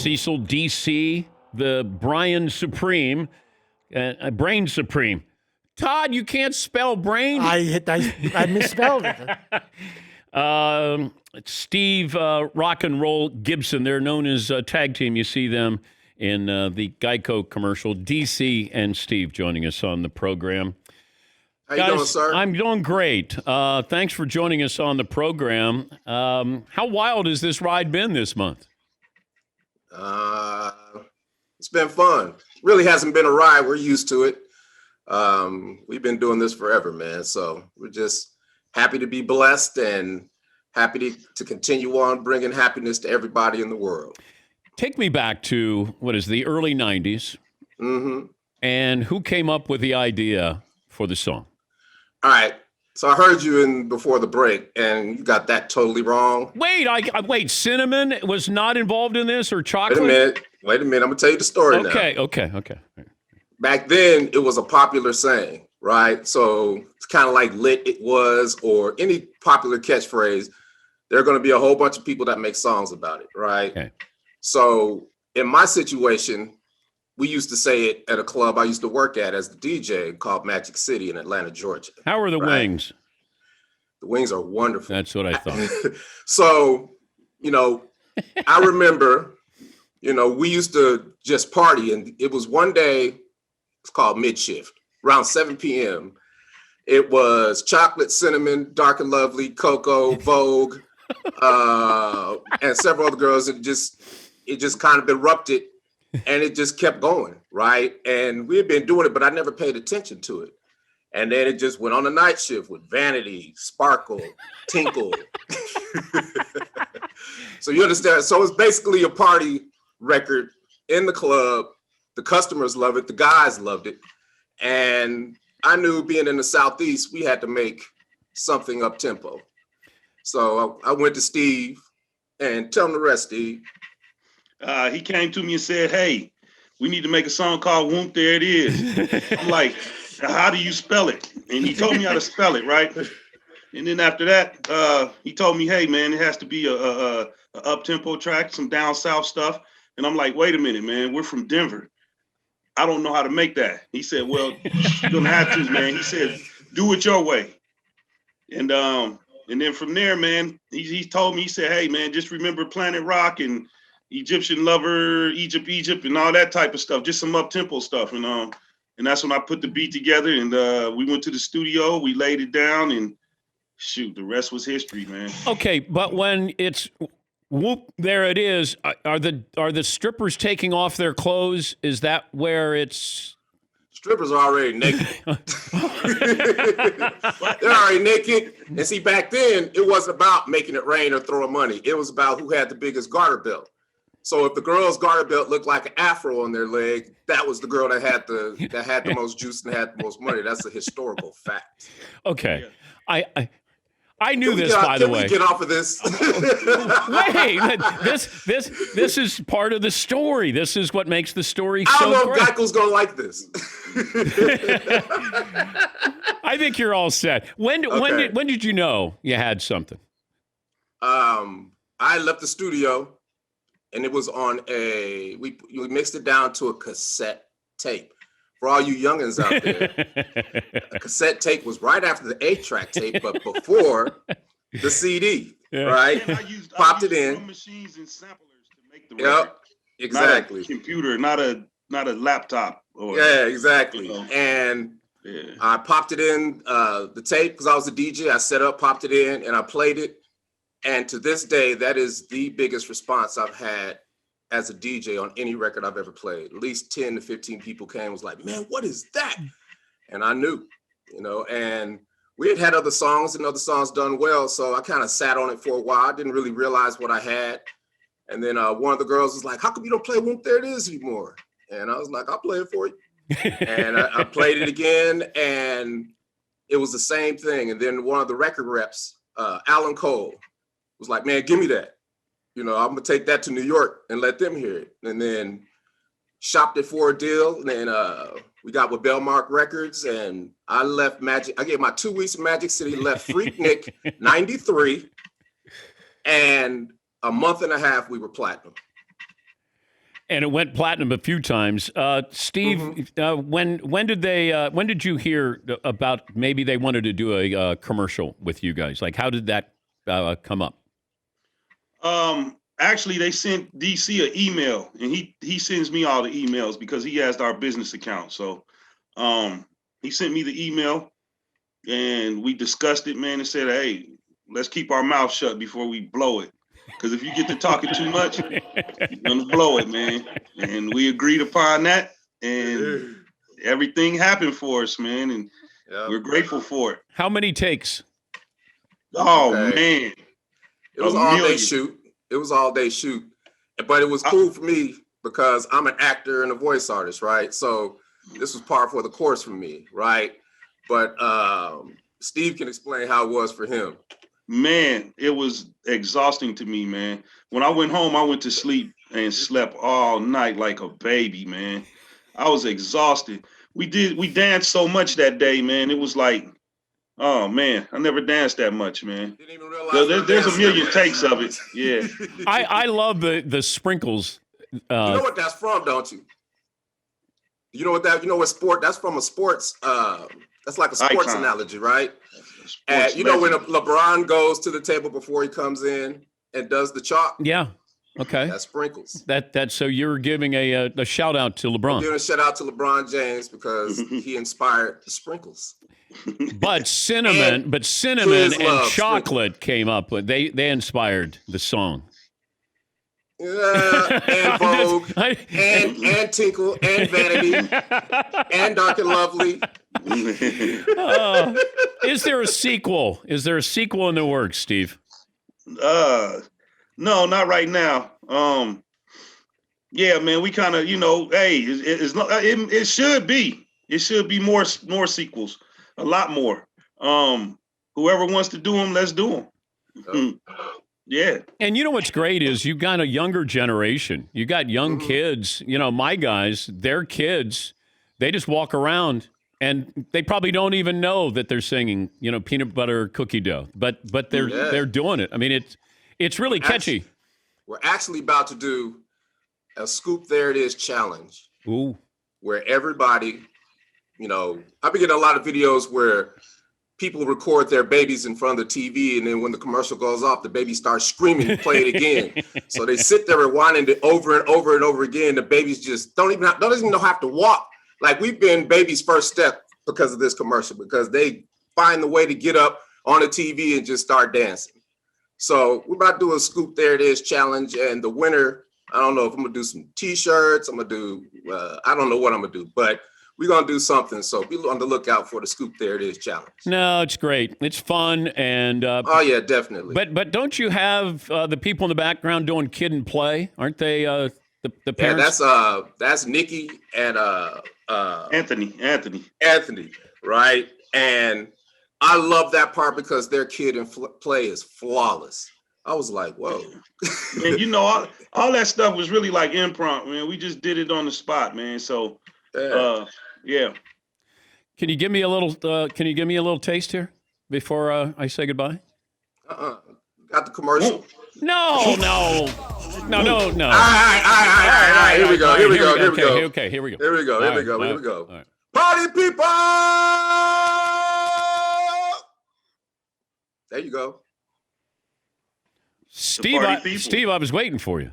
Cecil, DC, the Brian Supreme, Brain Supreme. Todd, you can't spell brain. I misspelled it. Steve, Rock and Roll Gibson. They're known as a tag team. You see them in the Geico commercial. DC and Steve joining us on the program. How you doing, sir? I'm doing great. Thanks for joining us on the program. How wild has this ride been this month? It's been fun. Really hasn't been a ride. We're used to it. We've been doing this forever, man. So we're just happy to be blessed and happy to continue on bringing happiness to everybody in the world. Take me back to, the early 90s? Mm-hmm. And who came up with the idea for the song? All right. So I heard you before the break, and you got that totally wrong. Wait, Cinnamon was not involved in this, or Chocolate? Wait a minute. I'm going to tell you the story now. Okay. Back then, it was a popular saying, right? So it's kind of like lit it was, or any popular catchphrase. There are going to be a whole bunch of people that make songs about it, right? Okay. So in my situation, we used to say it at a club I used to work at as the DJ called Magic City in Atlanta, Georgia. How are the wings? The wings are wonderful. That's what I thought. So, I remember, we used to just party, and it was one day, it's called mid-shift, around 7 p.m. It was Chocolate, Cinnamon, Dark and Lovely, Coco, Vogue, and several other girls. It just kind of erupted. And it just kept going, right? And we had been doing it, but I never paid attention to it. And then it just went on the night shift with Vanity, Sparkle, Tinkle. So you understand? So it's basically a party record in the club. The customers love it. The guys loved it. And I knew being in the Southeast, we had to make something up-tempo. So I went to Steve and tell him the rest, Steve. He came to me and said, "Hey, we need to make a song called Whoop There It Is." I'm like, "How do you spell it?" And he told me how to spell it, right? And then after that, he told me, "Hey, man, it has to be a up-tempo track, some down south stuff." And I'm like, "Wait a minute, man, we're from Denver. I don't know how to make that." He said, "Well, you're gonna have to, man." He said, "Do it your way." And then from there, man, he told me, he said, "Hey, man, just remember Planet Rock and Egyptian Lover, Egypt, and all that type of stuff, just some up-tempo stuff." And that's when I put the beat together, and we went to the studio, we laid it down, and shoot, the rest was history, man. Okay, but when it's whoop, there it is, are the strippers taking off their clothes? Is that where it's... Strippers are already naked. They're already naked. And see, back then, it wasn't about making it rain or throwing money. It was about who had the biggest garter belt. So if the girl's garter belt looked like an afro on their leg, that was the girl that had the most juice and had the most money. That's a historical fact. Okay. Yeah. I knew this, by the way. Can we get off of this? Wait, this is part of the story. This is what makes the story so great. I don't know if Geico's going to like this. I think you're all set. When did you know you had something? I left the studio. And it was on we mixed it down to a cassette tape. For all you youngins out there, a cassette tape was right after the 8-track tape, but before the CD, right? I used it in. Drum machines and samplers to make the record. Yep, exactly. Not a computer, not a laptop. Yeah, exactly. And I popped it in the tape because I was a DJ. I set up, popped it in, and I played it. And to this day, that is the biggest response I've had as a DJ on any record I've ever played. At least 10 to 15 people came and was like, "Man, what is that?" And I knew, and we had other songs and other songs done well. So I kind of sat on it for a while. I didn't really realize what I had. And then one of the girls was like, "How come you don't play Whoop There It Is anymore?" And I was like, "I'll play it for you." And I played it again, and it was the same thing. And then one of the record reps, Alan Cole, was like, "Man, give me that. I'm gonna take that to New York and let them hear it." And then shopped it for a deal. And then we got with Bellmark Records, and I left Magic. I gave my 2 weeks of Magic City, left Freaknik 93, and a month and a half we were platinum. And it went platinum a few times. Steve, when did you hear about maybe they wanted to do a commercial with you guys? Like, how did that come up? Actually, they sent DC an email, and he sends me all the emails because he has our business account. So, he sent me the email, and we discussed it, man, and said, "Hey, let's keep our mouth shut before we blow it, because if you get to talking too much, you're gonna blow it, man." And we agreed upon that, and everything happened for us, man, and we're grateful for it. How many takes? Oh man, it was all day shoot. It was all day shoot, but it was cool for me because I'm an actor and a voice artist, right? So this was par for the course for me, right? But Steve can explain how it was for him. Man, it was exhausting to me, man. When I went home, I went to sleep and slept all night like a baby, man. I was exhausted. We danced so much that day, man. It was like, oh man, I never danced that much, man. Didn't even realize there's a million takes of it. Yeah. I love the sprinkles. You know what that's from, don't you? You know what sport? That's from a sports. That's like a sports Icon. Analogy, right? Sports You know when legend. LeBron goes to the table before he comes in and does the chalk? Yeah. Okay. That's sprinkles. That so you're giving a shout out to LeBron. I'm giving a shout out to LeBron James because he inspired the sprinkles. But cinnamon and chocolate came up with they inspired the song. Yeah, and Vogue, and Tinkle, and Vanity, and Dark and Lovely. Is there a sequel? Is there a sequel in the works, Steve? No, not right now. Yeah, man, we kind of, hey, it should be. It should be more sequels, a lot more. Whoever wants to do them, let's do them. Yeah. And you know what's great is you got a younger generation. You got young kids. My guys, their kids, they just walk around and they probably don't even know that they're singing, peanut butter cookie dough. But they're doing it. I mean, it's really catchy. We're actually about to do a Scoop There It Is challenge. Ooh. Where everybody, I've been getting a lot of videos where people record their babies in front of the TV, and then when the commercial goes off, the baby starts screaming, play it again. So they sit there rewinding it over and over and over again. The babies just don't even know how to walk. Like, we've been baby's first step because of this commercial, because they find the way to get up on the TV and just start dancing. So we're about to do a Scoop There It Is challenge, and the winner, I don't know if I'm gonna do some T-shirts. I'm gonna do, I don't know what I'm gonna do, but we're going to do something. So be on the lookout for the Scoop There It Is challenge. No, it's great. It's fun. And oh, yeah, definitely. But don't you have the people in the background doing Kid and Play? Aren't they the parents? Yeah, that's Nikki and Anthony, right? And I love that part because their Kid and Play is flawless. I was like, whoa. And all that stuff was really like impromptu, man. We just did it on the spot, man. So yeah. Can you give me a little taste here before I say goodbye? Got the commercial. No. All right. Here we go. Okay, here we go. Here we go. All right. Party people! There you go. Steve, I was waiting for you.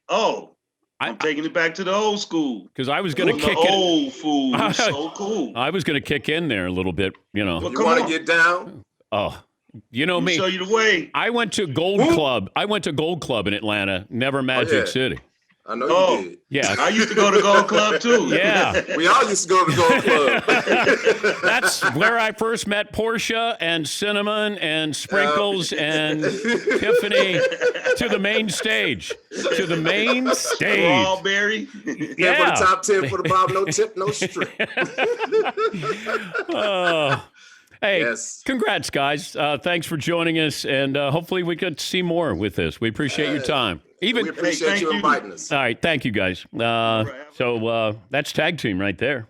Oh. I'm taking it back to the old school. Because I was going to kick in. Old food. So cool. I was going to kick in there a little bit, Well, you want to get down? Oh, you know me. Show you the way. I went to Gold Club in Atlanta, never Magic City. I know you did. Yeah. I used to go to Gold Club too. Yeah. We all used to go to Gold Club. That's where I first met Portia and Cinnamon and Sprinkles and Tiffany to the main stage. Strawberry. Yeah. For the top 10 for the Bob, no tip, no strip. Hey, yes. Congrats, guys. Thanks for joining us, and hopefully we could see more with this. We appreciate your time. We appreciate you inviting us. All right, thank you, guys. So that's tag team right there.